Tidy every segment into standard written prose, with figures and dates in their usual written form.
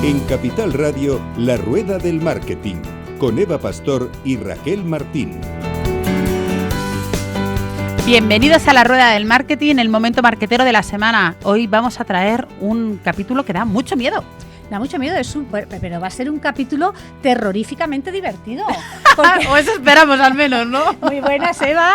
En Capital Radio, La Rueda del Marketing, con Eva Pastor y Raquel Martín. Bienvenidos a La Rueda del Marketing, el momento marketero de la semana. Hoy vamos a traer un capítulo que da mucho miedo. Da mucho miedo, pero va a ser un capítulo terroríficamente divertido. O eso esperamos al menos, ¿no? Muy buenas, Eva.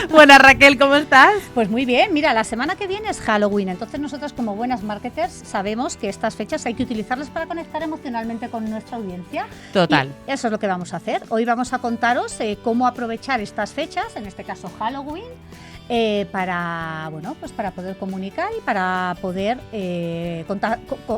Buenas, Raquel, ¿cómo estás? Pues muy bien, mira, la semana que viene es Halloween, entonces nosotros como buenas marketers sabemos que estas fechas hay que utilizarlas para conectar emocionalmente con nuestra audiencia. Total. Y eso es lo que vamos a hacer. Hoy vamos a contaros cómo aprovechar estas fechas, en este caso Halloween, para poder comunicar y para poder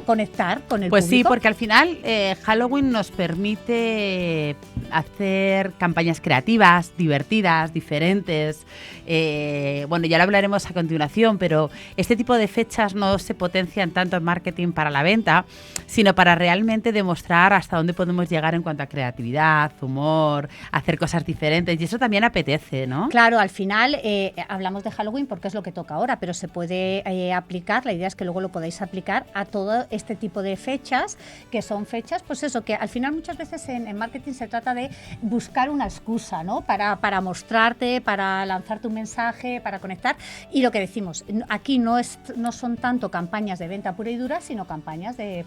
conectar con el pues público. Sí, porque al final Halloween nos permite hacer campañas creativas, divertidas, diferentes. Ya lo hablaremos a continuación, pero este tipo de fechas no se potencian tanto en marketing para la venta, sino para realmente demostrar hasta dónde podemos llegar en cuanto a creatividad, humor, hacer cosas diferentes, y eso también apetece, ¿no? Claro, al final hablamos de Halloween porque es lo que toca ahora, pero se puede aplicar, la idea es que luego lo podáis aplicar a todo este tipo de fechas, que son fechas, pues eso, que al final muchas veces en marketing se trata de buscar una excusa, ¿no? Para mostrarte, para lanzarte un mensaje, para conectar, y lo que decimos, aquí no son tanto campañas de venta pura y dura, sino campañas de,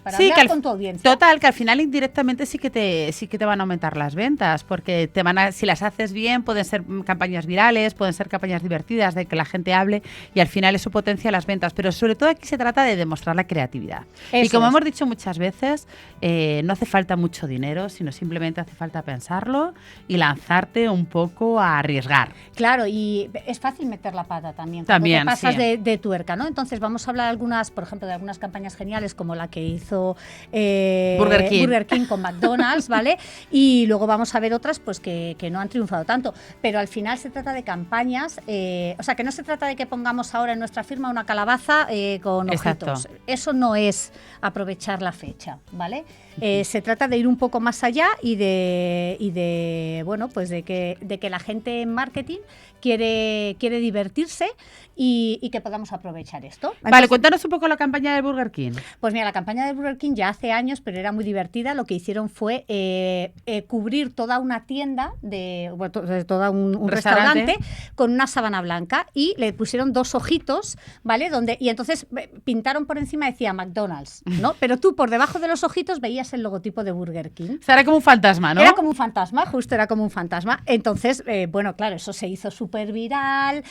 para hablar con tu audiencia. Total, que al final indirectamente sí que te van a aumentar las ventas, porque si las haces bien, pueden ser campañas virales, pueden ser campañas divertidas, de que la gente hable, y al final eso potencia las ventas, pero sobre todo aquí se trata de demostrar la creatividad. Y como hemos dicho muchas veces, no hace falta mucho dinero, sino simplemente hace falta pensarlo y lanzarte un poco a arriesgar. Claro, y es fácil meter la pata también. También, te pasas sí. de tuerca, ¿no? Entonces vamos a hablar por ejemplo, de algunas campañas geniales como la que hizo Burger King con McDonald's, ¿vale? Y luego vamos a ver otras pues que no han triunfado tanto, pero al final se trata de campañas, que no se trata de que pongamos ahora en nuestra firma una calabaza con Exacto. ojitos. Eso no es aprovechar la fecha, ¿vale? Se trata de ir un poco más allá y de que la gente en marketing quiere divertirse y que podamos aprovechar esto. Entonces, vale, cuéntanos un poco la campaña de Burger King. Pues mira, la campaña de Burger King ya hace años, pero era muy divertida. Lo que hicieron fue cubrir toda una tienda, todo un restaurante con una sábana blanca, y le pusieron dos ojitos, ¿vale? Y entonces pintaron por encima, decía McDonald's, ¿no? Pero tú por debajo de los ojitos veías el logotipo de Burger King. O sea, era como un fantasma, ¿no? Era como un fantasma, justo era como un fantasma. Entonces, claro, eso se hizo súper viral,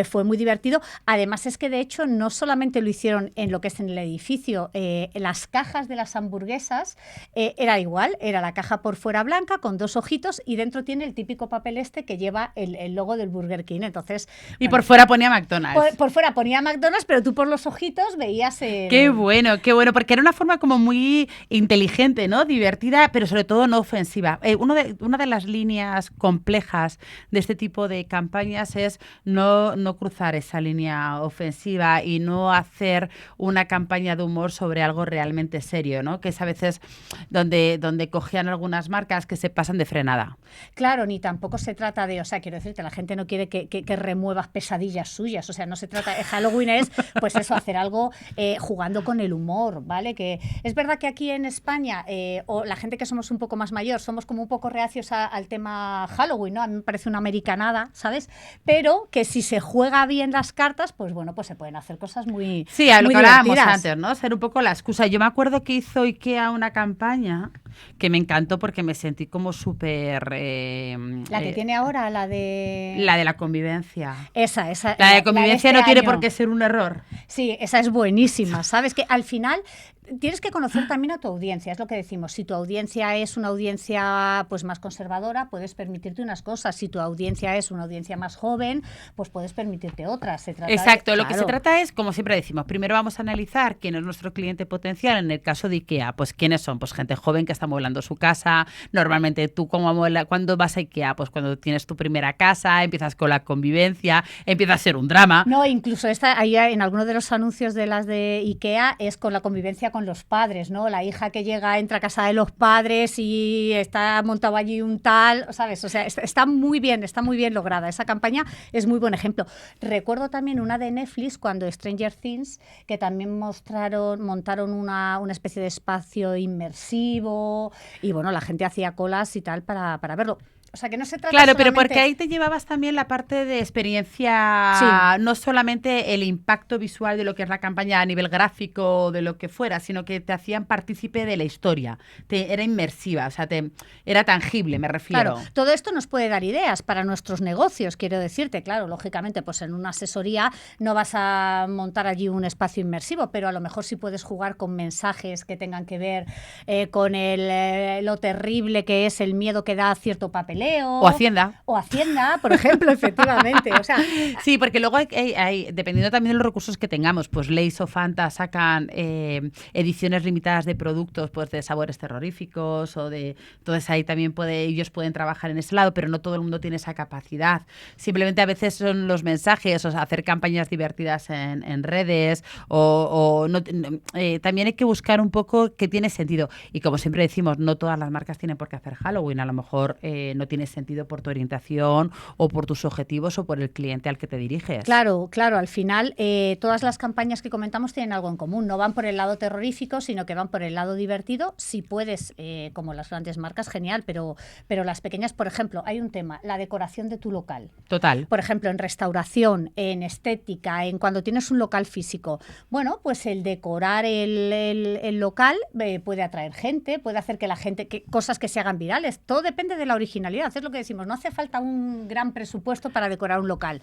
fue muy divertido. Además es que de hecho no solamente lo hicieron en lo que es en el edificio, las cajas de las hamburguesas era igual, era la caja por fuera blanca con dos ojitos y dentro tiene el típico papel que lleva el logo del Burger King. Entonces, y por fuera ponía McDonald's. Por fuera ponía McDonald's, pero tú por los ojitos veías Qué bueno, porque era una forma como muy inteligente, ¿no? Divertida, pero sobre todo no ofensiva. Una de las líneas complejas de este tipo de campañas es no cruzar esa línea ofensiva y no hacer una campaña de humor sobre algo realmente serio, ¿no? Que es a veces donde cogían algunas marcas que se pasan de frenada. Claro, ni tampoco se trata de, quiero decirte, la gente no quiere que remuevas pesadillas suyas, no se trata, Halloween es, pues eso, hacer algo jugando con el humor, ¿vale? Que es verdad que aquí en España, o la gente que somos un poco más mayor, somos como un poco reacios al tema Halloween, ¿no? A mí me parece una americanada, ¿sabes? Pero que si se juega bien las cartas, pues se pueden hacer cosas muy sí, a lo muy que hablábamos divertidas. antes, ¿no? Ser un poco la excusa. Yo me acuerdo que hizo IKEA una campaña que me encantó porque me sentí como súper... la que tiene ahora, la de la convivencia. Esa. La de convivencia no tiene año. por qué ser un error. Sí, esa es buenísima, ¿sabes? Que al final tienes que conocer también a tu audiencia, es lo que decimos. Si tu audiencia es una audiencia pues más conservadora, puedes permitirte unas cosas. Si tu audiencia es una audiencia más joven, pues puedes permitirte otras. Exacto, lo que se trata es, como siempre decimos, primero vamos a analizar quién es nuestro cliente potencial. En el caso de IKEA, pues quiénes son, pues gente joven que está amueblando su casa. Normalmente tú cuando vas a IKEA, pues cuando tienes tu primera casa, empiezas con la convivencia, empieza a ser un drama. No, incluso ahí en alguno de los anuncios de las de IKEA es con la convivencia con con los padres, ¿no? La hija que entra a casa de los padres y está montado allí un tal, ¿sabes? O sea, está muy bien lograda. Esa campaña es muy buen ejemplo. Recuerdo también una de Netflix cuando Stranger Things, que también montaron una especie de espacio inmersivo y bueno, la gente hacía colas y tal para verlo. O sea, que no se trata Claro, solamente... pero porque ahí te llevabas también la parte de experiencia, sí. No solamente el impacto visual de lo que es la campaña a nivel gráfico o de lo que fuera, sino que te hacían partícipe de la historia. Era inmersiva, o sea, era tangible, me refiero. Claro, todo esto nos puede dar ideas para nuestros negocios, quiero decirte. Claro, lógicamente, pues en una asesoría no vas a montar allí un espacio inmersivo, pero a lo mejor sí puedes jugar con mensajes que tengan que ver con lo terrible que es el miedo que da cierto papel. O Hacienda. O Hacienda, por ejemplo, efectivamente. O sea, sí, porque luego hay, dependiendo también de los recursos que tengamos, pues Lay's o Fanta sacan ediciones limitadas de productos pues de sabores terroríficos o de... Entonces ahí también ellos pueden trabajar en ese lado, pero no todo el mundo tiene esa capacidad. Simplemente a veces son los mensajes, o sea, hacer campañas divertidas en redes también hay que buscar un poco que tiene sentido. Y como siempre decimos, no todas las marcas tienen por qué hacer Halloween. A lo mejor no tiene sentido por tu orientación o por tus objetivos o por el cliente al que te diriges. Claro, al final todas las campañas que comentamos tienen algo en común, no van por el lado terrorífico, sino que van por el lado divertido. Si puedes, como las grandes marcas, genial, pero las pequeñas, por ejemplo, hay un tema, la decoración de tu local. Total. Por ejemplo, en restauración, en estética, en cuando tienes un local físico. Bueno, pues el decorar el local puede atraer gente, puede hacer que la gente, cosas que se hagan virales, todo depende de la originalidad. Es lo que decimos, no hace falta un gran presupuesto para decorar un local.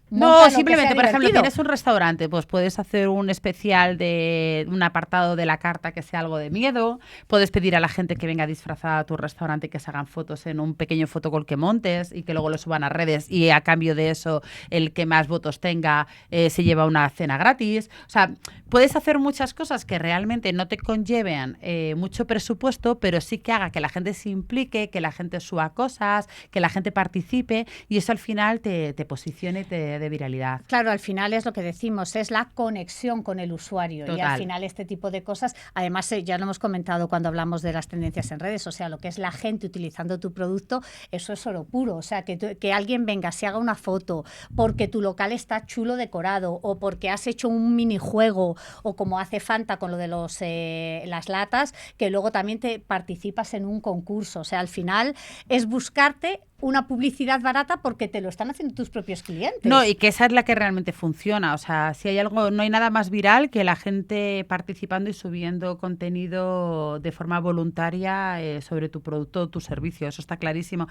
No, simplemente, por ejemplo, tienes un restaurante, pues puedes hacer un especial de un apartado de la carta que sea algo de miedo, puedes pedir a la gente que venga disfrazada a tu restaurante que se hagan fotos en un pequeño fotocall que montes y que luego lo suban a redes y a cambio de eso el que más votos tenga se lleva una cena gratis. O sea, puedes hacer muchas cosas que realmente no te conlleven mucho presupuesto, pero sí que haga que la gente se implique, que la gente suba cosas, que la gente participe y eso al final te posicione y te de viralidad. Claro, al final es lo que decimos, es la conexión con el usuario. Total. Y al final este tipo de cosas, además ya lo hemos comentado cuando hablamos de las tendencias en redes, o sea, lo que es la gente utilizando tu producto, eso es oro puro. O sea, que alguien venga, se haga una foto porque tu local está chulo decorado o porque has hecho un minijuego o como hace Fanta con lo de las latas, que luego también te participas en un concurso. O sea, al final es buscarte una publicidad barata porque te lo están haciendo tus propios clientes. No, y que esa es la que realmente funciona. O sea, si hay algo, no hay nada más viral que la gente participando y subiendo contenido de forma voluntaria sobre tu producto o tu servicio. Eso está clarísimo.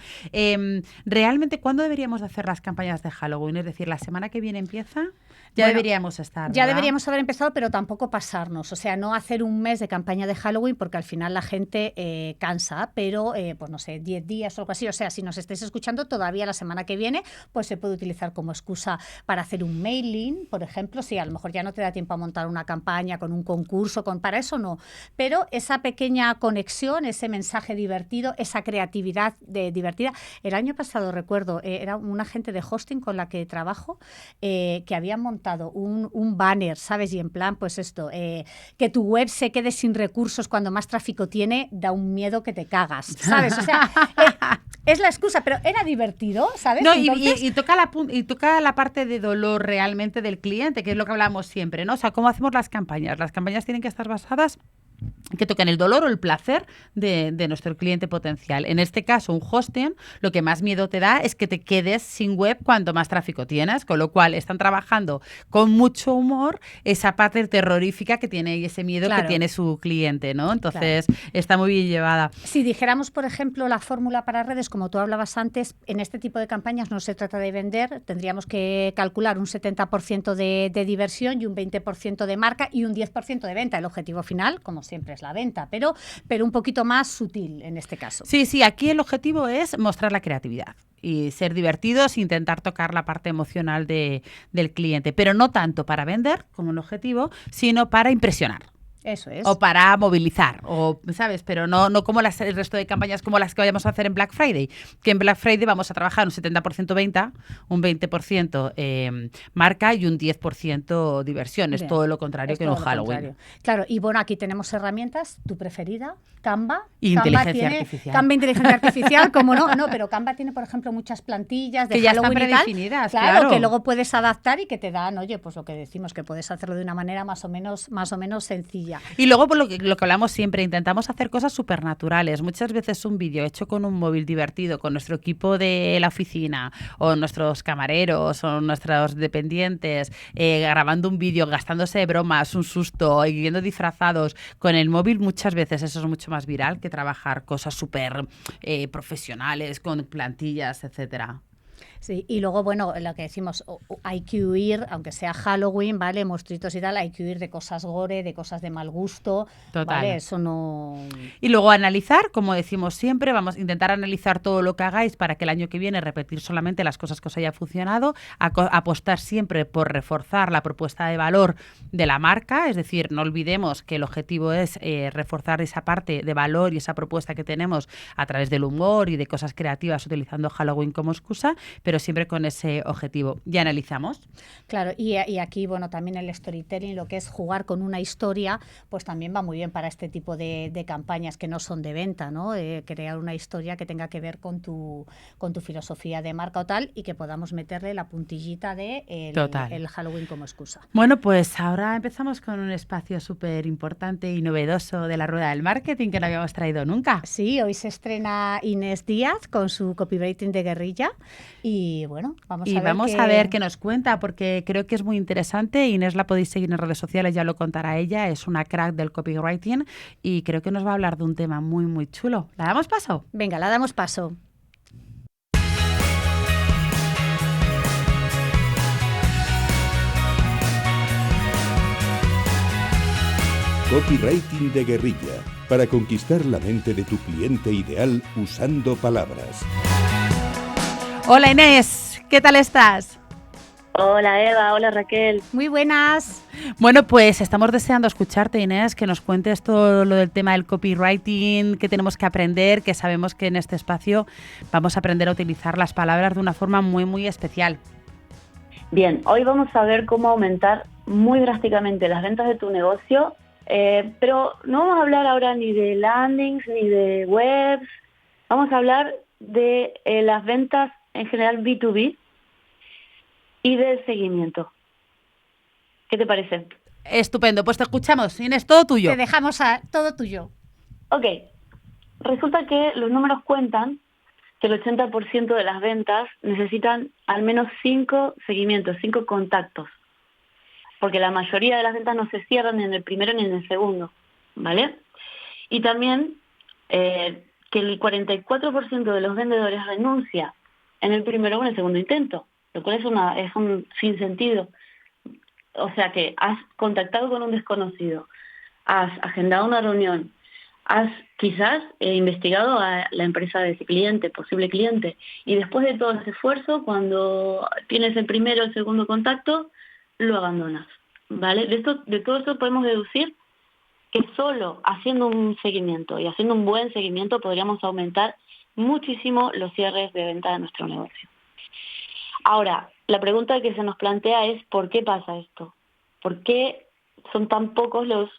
Realmente, ¿cuándo deberíamos hacer las campañas de Halloween? Es decir, ¿la semana que viene empieza? Ya deberíamos estar, ¿verdad? Ya deberíamos haber empezado, pero tampoco pasarnos. O sea, no hacer un mes de campaña de Halloween porque al final la gente cansa, pero, pues no sé, 10 días o algo así. O sea, si nos estáis escuchando, todavía la semana que viene, pues se puede utilizar como excusa para hacer un mailing, por ejemplo. Sí, a lo mejor ya no te da tiempo a montar una campaña con un concurso, para eso no. Pero esa pequeña conexión, ese mensaje divertido, esa creatividad divertida. El año pasado, recuerdo, era una gente de hosting con la que trabajo que habían montado un banner, ¿sabes? Y en plan, pues esto, que tu web se quede sin recursos cuando más tráfico tiene, da un miedo que te cagas, ¿sabes? O sea, es la excusa, pero era divertido, ¿sabes? No, entonces... y toca la parte de dolor realmente del cliente, que es lo que hablamos siempre, ¿no? O sea, ¿cómo hacemos las campañas? Las campañas tienen que estar basadas que toquen el dolor o el placer de nuestro cliente potencial. En este caso, un hosting, lo que más miedo te da es que te quedes sin web cuanto más tráfico tienes, con lo cual están trabajando con mucho humor esa parte terrorífica que tiene y ese miedo que tiene su cliente, ¿no? Entonces, está muy bien llevada. Si dijéramos, por ejemplo, la fórmula para redes, como tú hablabas antes, en este tipo de campañas no se trata de vender, tendríamos que calcular un 70% de diversión y un 20% de marca y un 10% de venta. El objetivo final, como siempre, es la venta, pero un poquito más sutil en este caso. Sí, aquí el objetivo es mostrar la creatividad y ser divertidos, intentar tocar la parte emocional del cliente, pero no tanto para vender como el objetivo, sino para impresionar. Eso es. O para movilizar, o ¿sabes? Pero no como el resto de campañas como las que vayamos a hacer en Black Friday, que en Black Friday vamos a trabajar un 70% venta, un 20% marca y un 10% diversión. Es Bien, todo lo contrario es que en un todo lo Halloween. contrario. Claro, y bueno, aquí tenemos herramientas, tu preferida, Canva. Y Canva inteligencia tiene artificial. Canva inteligencia artificial, como no, pero Canva tiene, por ejemplo, muchas plantillas de Que ya están Halloween y tal. predefinidas, Claro, claro. que luego puedes adaptar y que te dan, oye, pues lo que decimos, que puedes hacerlo de una manera más o menos sencilla. Y luego, por lo que hablamos siempre, intentamos hacer cosas supernaturales. Muchas veces un vídeo hecho con un móvil divertido, con nuestro equipo de la oficina, o nuestros camareros, o nuestros dependientes, grabando un vídeo, gastándose de bromas, un susto, y yendo disfrazados con el móvil, muchas veces eso es mucho más viral que trabajar cosas súper profesionales, con plantillas, etcétera. Sí, y luego, bueno, lo que decimos, hay que huir, aunque sea Halloween, ¿vale? Monstruitos y tal, hay que huir de cosas gore, de cosas de mal gusto, Total. ¿vale? Eso no... Y luego analizar, como decimos siempre, vamos a intentar analizar todo lo que hagáis para que el año que viene repetir solamente las cosas que os haya funcionado, apostar siempre por reforzar la propuesta de valor de la marca, es decir, no olvidemos que el objetivo es reforzar esa parte de valor y esa propuesta que tenemos a través del humor y de cosas creativas utilizando Halloween como excusa, pero siempre con ese objetivo. Ya analizamos. Claro, y aquí, bueno, también el storytelling, lo que es jugar con una historia, pues también va muy bien para este tipo de campañas que no son de venta, ¿no? Crear una historia que tenga que ver con tu filosofía de marca o tal, y que podamos meterle la puntillita de el Halloween como excusa. Bueno, pues ahora empezamos con un espacio súper importante y novedoso de la rueda del marketing que no habíamos traído nunca. Sí, hoy se estrena Inés Díaz con su copywriting de guerrilla. Y bueno, vamos a ver qué nos cuenta, porque creo que es muy interesante. Inés la podéis seguir en redes sociales, ya lo contará ella, es una crack del copywriting y creo que nos va a hablar de un tema muy, muy chulo. ¿La damos paso? Venga, la damos paso. Copywriting de guerrilla, para conquistar la mente de tu cliente ideal usando palabras. Hola Inés, ¿qué tal estás? Hola Eva, hola Raquel. Muy buenas. Bueno, pues estamos deseando escucharte, Inés, que nos cuentes todo lo del tema del copywriting, que tenemos que aprender, que sabemos que en este espacio vamos a aprender a utilizar las palabras de una forma muy, muy especial. Bien, hoy vamos a ver cómo aumentar muy drásticamente las ventas de tu negocio, pero no vamos a hablar ahora ni de landings ni de webs, vamos a hablar de las ventas en general B2B y del seguimiento. ¿Qué te parece? Estupendo, pues te escuchamos, Inés, todo tuyo. Te dejamos todo tuyo. Ok, resulta que los números cuentan que el 80% de las ventas necesitan al menos 5 seguimientos, 5 contactos, porque la mayoría de las ventas no se cierran ni en el primero ni en el segundo, ¿vale? Y también que el 44% de los vendedores renuncia en el primero o en el segundo intento, lo cual es un sinsentido. O sea que has contactado con un desconocido, has agendado una reunión, has quizás investigado a la empresa de ese cliente, posible cliente, y después de todo ese esfuerzo, cuando tienes el primero o el segundo contacto, lo abandonas, ¿vale? De todo esto podemos deducir que solo haciendo un seguimiento y haciendo un buen seguimiento podríamos aumentar muchísimo los cierres de venta de nuestro negocio. Ahora, la pregunta que se nos plantea es ¿por qué pasa esto? ¿Por qué son tan pocos los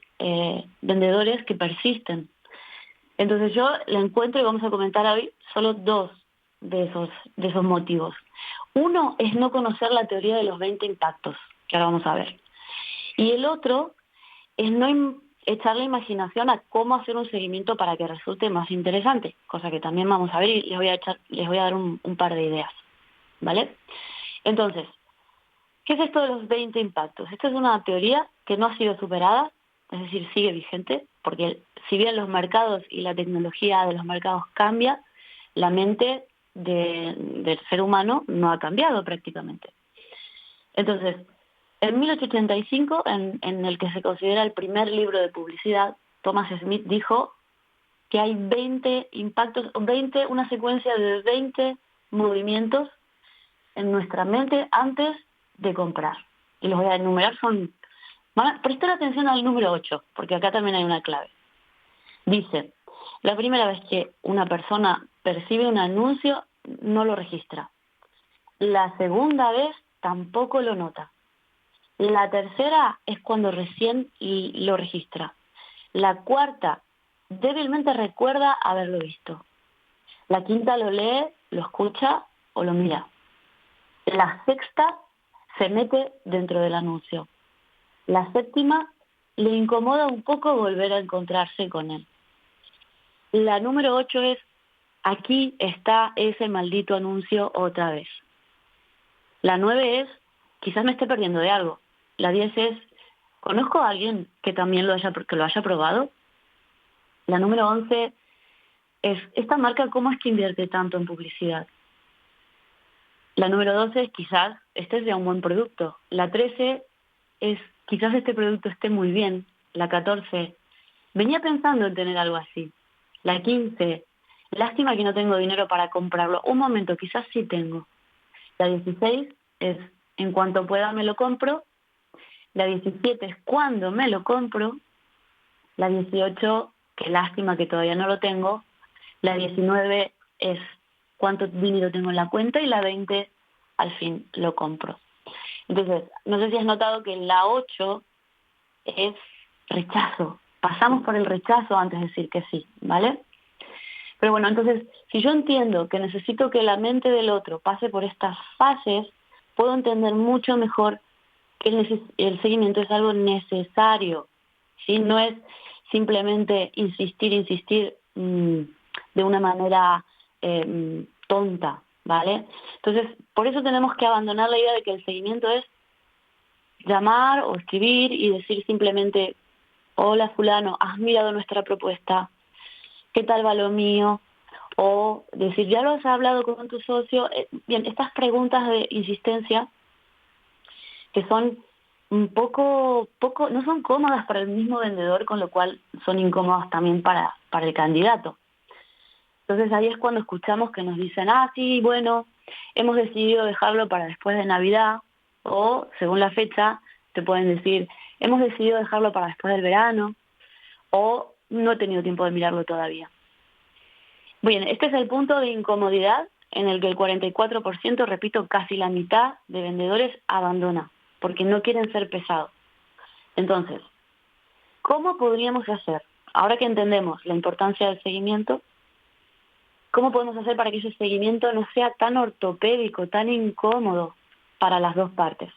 vendedores que persisten? Entonces yo le encuentro y vamos a comentar hoy solo 2 de esos motivos. Uno es no conocer la teoría de los 20 impactos, que ahora vamos a ver. Y el otro es no echarle imaginación a cómo hacer un seguimiento para que resulte más interesante, cosa que también vamos a ver y les voy a dar un par de ideas, ¿vale? Entonces, ¿qué es esto de los 20 impactos? Esta es una teoría que no ha sido superada, es decir, sigue vigente, porque si bien los mercados y la tecnología de los mercados cambia, la mente del ser humano no ha cambiado prácticamente. Entonces, en 1885, en el que se considera el primer libro de publicidad, Thomas Smith dijo que hay 20 impactos, una secuencia de 20 movimientos en nuestra mente antes de comprar. Y los voy a enumerar, son Prestar atención al número 8, porque acá también hay una clave. Dice, la primera vez que una persona percibe un anuncio, no lo registra. La segunda vez tampoco lo nota. La tercera es cuando recién lo registra. La cuarta débilmente recuerda haberlo visto. La quinta lo lee, lo escucha o lo mira. La sexta se mete dentro del anuncio. La séptima le incomoda un poco volver a encontrarse con él. La número 8 es, aquí está ese maldito anuncio otra vez. La 9 es, quizás me esté perdiendo de algo. La 10 es, ¿conozco a alguien que también lo haya probado? La número 11 es, ¿esta marca cómo es que invierte tanto en publicidad? La número 12 es, quizás este sea un buen producto. La 13 es, quizás este producto esté muy bien. La 14, venía pensando en tener algo así. La 15, lástima que no tengo dinero para comprarlo. Un momento, quizás sí tengo. La 16 es, en cuanto pueda me lo compro. La 17 es, cuando me lo compro. La 18, qué lástima que todavía no lo tengo. La 19 es, cuánto dinero tengo en la cuenta. Y la 20, al fin lo compro. Entonces, no sé si has notado que la 8 es rechazo. Pasamos por el rechazo antes de decir que sí, ¿vale? Pero bueno, entonces, si yo entiendo que necesito que la mente del otro pase por estas fases, puedo entender mucho mejor que el seguimiento es algo necesario, ¿sí? No es simplemente insistir de una manera tonta, ¿vale? Entonces, por eso tenemos que abandonar la idea de que el seguimiento es llamar o escribir y decir simplemente, hola fulano, ¿has mirado nuestra propuesta? ¿Qué tal va lo mío? O decir, ¿ya lo has hablado con tu socio? Bien, estas preguntas de insistencia que son un poco, no son cómodas para el mismo vendedor, con lo cual son incómodas también para el candidato. Entonces ahí es cuando escuchamos que nos dicen, sí, bueno, hemos decidido dejarlo para después de Navidad, o según la fecha te pueden decir, hemos decidido dejarlo para después del verano, o no he tenido tiempo de mirarlo todavía. Bien, este es el punto de incomodidad en el que el 44%, repito, casi la mitad de vendedores abandona, porque no quieren ser pesados. Entonces, ¿cómo podríamos hacer? Ahora que entendemos la importancia del seguimiento, ¿cómo podemos hacer para que ese seguimiento no sea tan ortopédico, tan incómodo para las dos partes?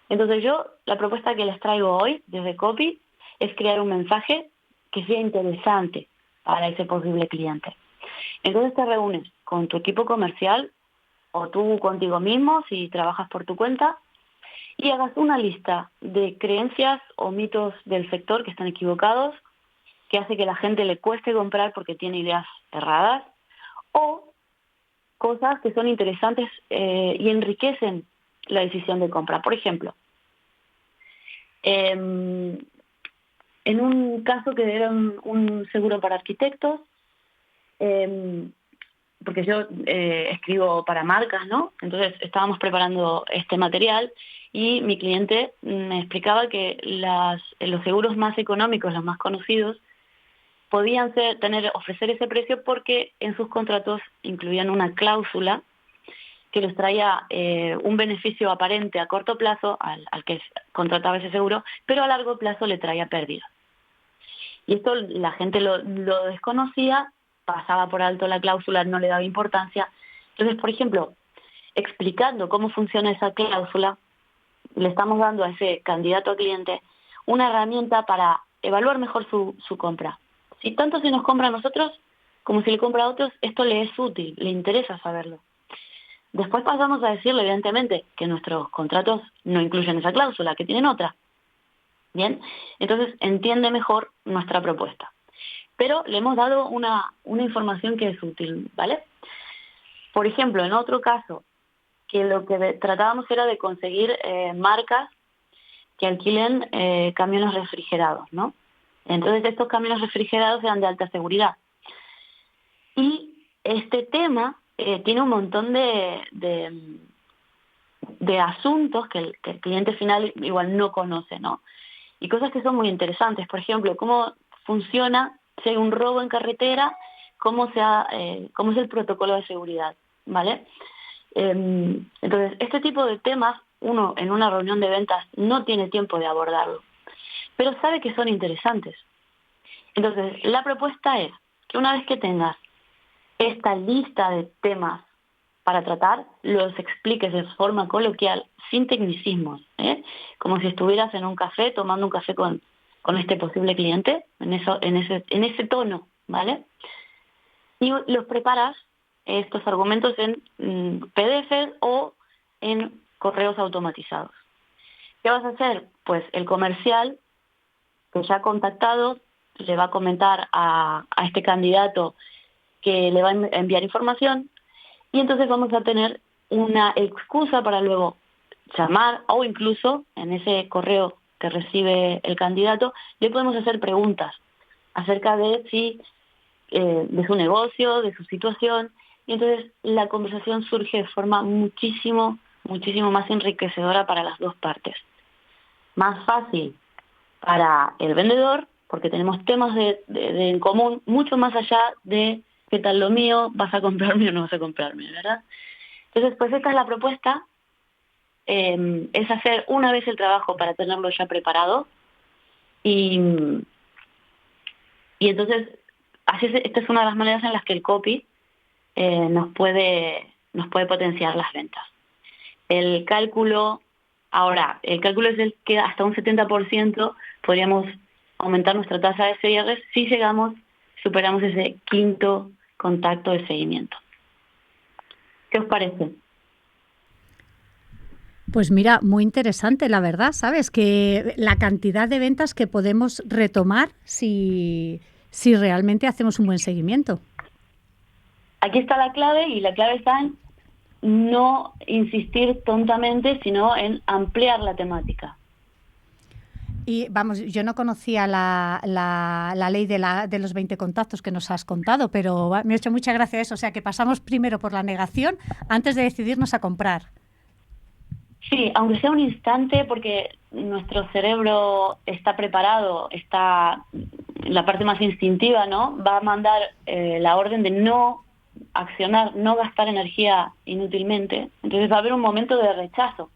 Entonces la propuesta que les traigo hoy desde Copy es crear un mensaje que sea interesante para ese posible cliente. Entonces te reúnes con tu equipo comercial o tú contigo mismo si trabajas por tu cuenta y hagas una lista de creencias o mitos del sector que están equivocados, que hace que la gente le cueste comprar porque tiene ideas erradas, o cosas que son interesantes y enriquecen la decisión de compra. Por ejemplo, en un caso que era un seguro para arquitectos, porque yo escribo para marcas, ¿no? Entonces estábamos preparando este material y mi cliente me explicaba que los seguros más económicos, los más conocidos, podían ofrecer ese precio porque en sus contratos incluían una cláusula que les traía un beneficio aparente a corto plazo al que contrataba ese seguro, pero a largo plazo le traía pérdida. Y esto la gente lo desconocía, pasaba por alto la cláusula, no le daba importancia. Entonces, por ejemplo, explicando cómo funciona esa cláusula, le estamos dando a ese candidato a cliente una herramienta para evaluar mejor su compra. Tanto si nos compra a nosotros como si le compra a otros, esto le es útil, le interesa saberlo. Después pasamos a decirle, evidentemente, que nuestros contratos no incluyen esa cláusula, que tienen otra. Bien, entonces entiende mejor nuestra propuesta. Pero le hemos dado una información que es útil, ¿vale? Por ejemplo, en otro caso, que lo que tratábamos era de conseguir marcas que alquilen camiones refrigerados, ¿no? Entonces estos camiones refrigerados eran de alta seguridad. Y este tema tiene un montón de de asuntos que el cliente final igual no conoce, ¿no? Y cosas que son muy interesantes, por ejemplo, cómo funciona si hay un robo en carretera, cómo es el protocolo de seguridad, ¿vale? Entonces, este tipo de temas, uno en una reunión de ventas no tiene tiempo de abordarlo, pero sabe que son interesantes. Entonces, la propuesta es que una vez que tengas esta lista de temas para tratar, los expliques de forma coloquial, sin tecnicismos, como si estuvieras en un café tomando un café con este posible cliente, en ese tono, ¿vale? Y los preparas, estos argumentos, en PDF o en correos automatizados. ¿Qué vas a hacer? Pues el comercial que ya ha contactado le va a comentar a este candidato que le va a enviar información, y entonces vamos a tener una excusa para luego llamar, o incluso en ese correo que recibe el candidato le podemos hacer preguntas acerca de de su negocio, de su situación, y entonces la conversación surge de forma muchísimo más enriquecedora para las dos partes. Más fácil para el vendedor, porque tenemos temas en común, mucho más allá de qué tal lo mío, vas a comprarme o no vas a comprarme, ¿verdad? Entonces, pues esta es la propuesta, es hacer una vez el trabajo para tenerlo ya preparado, y entonces, esta es una de las maneras en las que el copy nos puede potenciar las ventas. El cálculo es el que hasta un 70% podríamos aumentar nuestra tasa de cierres si superamos ese quinto contacto de seguimiento. ¿Qué os parece? Pues mira, muy interesante, la verdad, ¿sabes? Que la cantidad de ventas que podemos retomar si realmente hacemos un buen seguimiento. Aquí está la clave, y la clave está en no insistir tontamente, sino en ampliar la temática. Y vamos, yo no conocía la ley de los 20 contactos que nos has contado, pero me ha hecho mucha gracia eso. O sea, que pasamos primero por la negación antes de decidirnos a comprar. Sí, aunque sea un instante, porque nuestro cerebro está preparado, está en la parte más instintiva, ¿no? Va a mandar la orden de no accionar, no gastar energía inútilmente. Entonces va a haber un momento de rechazo.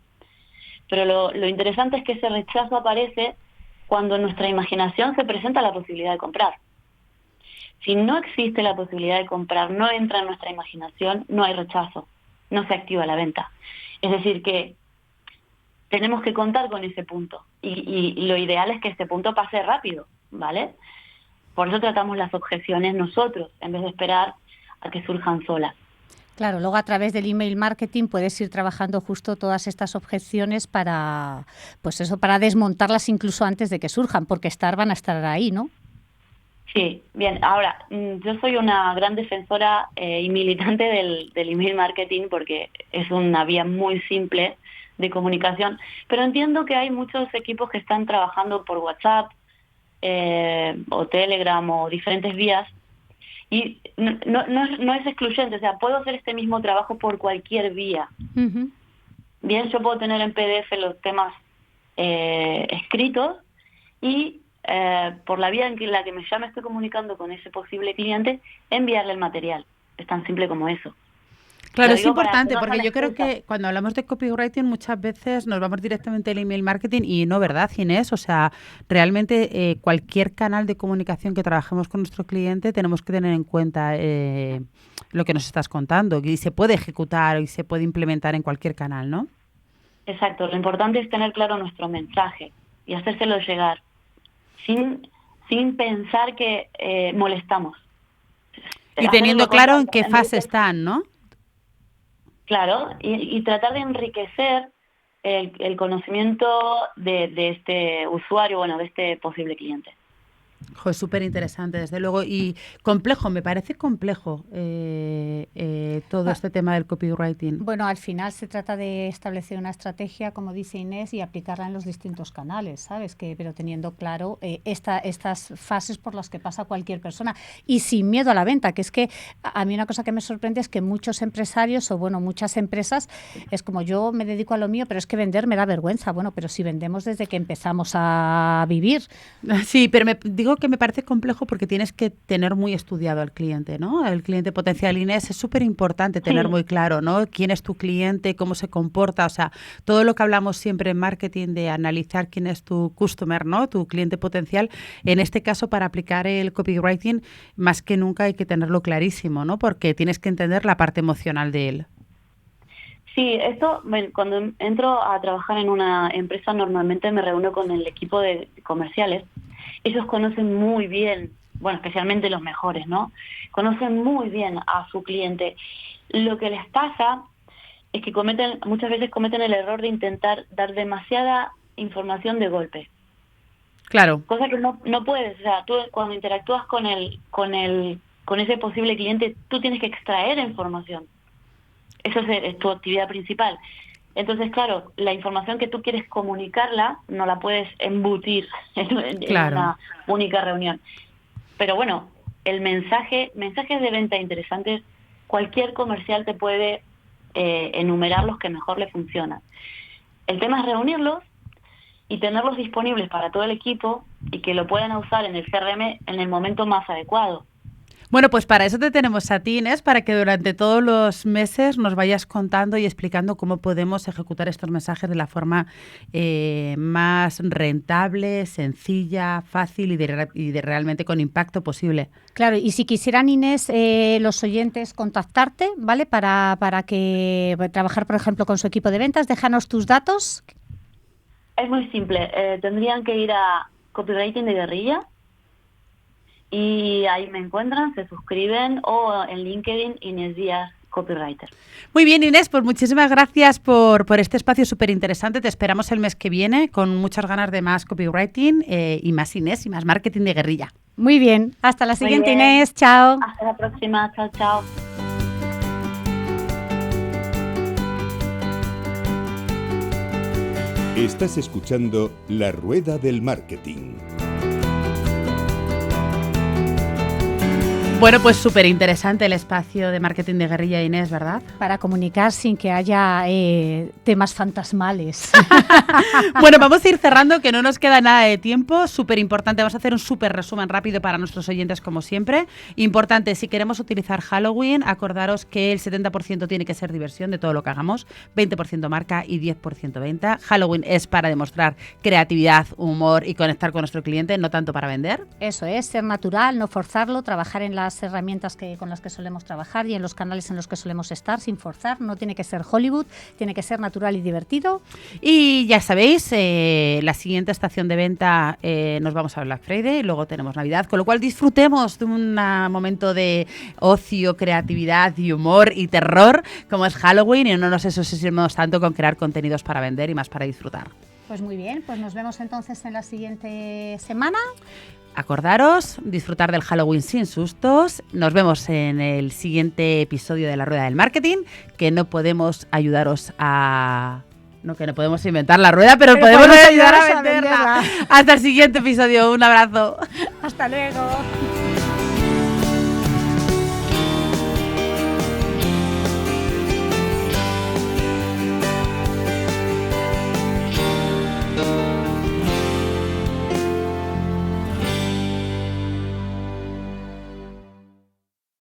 Pero lo interesante es que ese rechazo aparece cuando en nuestra imaginación se presenta la posibilidad de comprar. Si no existe la posibilidad de comprar, no entra en nuestra imaginación, no hay rechazo, no se activa la venta. Es decir, que tenemos que contar con ese punto, y lo ideal es que este punto pase rápido, ¿vale? Por eso tratamos las objeciones nosotros, en vez de esperar a que surjan solas. Claro, luego a través del email marketing puedes ir trabajando justo todas estas objeciones para desmontarlas incluso antes de que surjan, porque van a estar ahí, ¿no? Sí, bien. Ahora, yo soy una gran defensora y militante del email marketing, porque es una vía muy simple de comunicación, pero entiendo que hay muchos equipos que están trabajando por WhatsApp o Telegram o diferentes vías, y no es excluyente. O sea, puedo hacer este mismo trabajo por cualquier vía. Uh-huh. Bien, yo puedo tener en PDF los temas escritos, y por la vía en la que ya me estoy comunicando con ese posible cliente, enviarle el material. Es tan simple como eso. Claro, es importante, porque yo creo que cuando hablamos de copywriting muchas veces nos vamos directamente al email marketing, y no, ¿verdad, Ginés? O sea, realmente cualquier canal de comunicación que trabajemos con nuestro cliente tenemos que tener en cuenta lo que nos estás contando, y se puede ejecutar y se puede implementar en cualquier canal, ¿no? Exacto, lo importante es tener claro nuestro mensaje y hacérselo llegar sin pensar que molestamos. Y teniendo claro en qué fase están, ¿no? Claro, y tratar de enriquecer el conocimiento de este usuario, de este posible cliente. Es súper interesante, desde luego, y complejo, me parece complejo todo este tema del copywriting. Bueno, al final se trata de establecer una estrategia, como dice Inés, y aplicarla en los distintos canales, ¿sabes? Pero teniendo claro estas fases por las que pasa cualquier persona y sin miedo a la venta, que es que a mí una cosa que me sorprende es que muchos empresarios o, bueno, muchas empresas, es como yo me dedico a lo mío, pero es que vender me da vergüenza. Bueno, pero si vendemos desde que empezamos a vivir. Sí, pero digo que me parece complejo porque tienes que tener muy estudiado al cliente, ¿no? El cliente potencial, Inés, es súper importante tener muy claro, ¿no? Quién es tu cliente, cómo se comporta, o sea, todo lo que hablamos siempre en marketing de analizar quién es tu customer, ¿no? Tu cliente potencial. En este caso, para aplicar el copywriting, más que nunca hay que tenerlo clarísimo, ¿no? Porque tienes que entender la parte emocional de él. Sí, esto, bueno, cuando entro a trabajar en una empresa, normalmente me reúno con el equipo de comerciales. Ellos conocen muy bien, bueno, especialmente los mejores, ¿no? Conocen muy bien a su cliente. Lo que les pasa es que muchas veces cometen el error de intentar dar demasiada información de golpe. Claro. Cosa que no puedes. O sea, tú cuando interactúas con ese posible cliente, tú tienes que extraer información. Eso es tu actividad principal. Entonces, claro, la información que tú quieres comunicarla no la puedes embutir en una única reunión. Pero bueno, mensajes de venta interesantes, cualquier comercial te puede enumerar los que mejor le funcionan. El tema es reunirlos y tenerlos disponibles para todo el equipo y que lo puedan usar en el CRM en el momento más adecuado. Bueno, pues para eso te tenemos a ti, Inés, para que durante todos los meses nos vayas contando y explicando cómo podemos ejecutar estos mensajes de la forma más rentable, sencilla, fácil y de realmente con impacto posible. Claro, y si quisieran, Inés, los oyentes contactarte, ¿vale? Para trabajar, por ejemplo, con su equipo de ventas, déjanos tus datos. Es muy simple. Tendrían que ir a Copywriting de Guerrilla. Y ahí me encuentran, se suscriben, o en LinkedIn, Inés Díaz, copywriter. Muy bien, Inés, pues muchísimas gracias por este espacio súper interesante. Te esperamos el mes que viene con muchas ganas de más copywriting y más Inés y más marketing de guerrilla. Muy bien, hasta la siguiente, Inés. Chao. Hasta la próxima, chao, chao. Estás escuchando La Rueda del Marketing. Bueno, pues súper interesante el espacio de marketing de guerrilla, Inés, ¿verdad? Para comunicar sin que haya temas fantasmales. Bueno, vamos a ir cerrando, que no nos queda nada de tiempo. Súper importante, vamos a hacer un súper resumen rápido para nuestros oyentes, como siempre. Importante, si queremos utilizar Halloween, acordaros que el 70% tiene que ser diversión de todo lo que hagamos, 20% marca y 10% venta. Halloween es para demostrar creatividad, humor y conectar con nuestro cliente, no tanto para vender. Eso es, ser natural, no forzarlo, trabajar en las herramientas con las que solemos trabajar y en los canales en los que solemos estar sin forzar. No tiene que ser Hollywood, tiene que ser natural y divertido. Y ya sabéis, la siguiente estación de venta nos vamos a Black Friday y luego tenemos Navidad, con lo cual disfrutemos de un momento de ocio, creatividad y humor y terror como es Halloween y no nos obsesionemos tanto con crear contenidos para vender y más para disfrutar. Pues muy bien, pues nos vemos entonces en la siguiente semana. Acordaros, disfrutar del Halloween sin sustos. Nos vemos en el siguiente episodio de La Rueda del Marketing, que no podemos ayudaros a... No, que no podemos inventar la rueda, pero podemos ayudar a venderla. Hasta el siguiente episodio. Un abrazo. Hasta luego.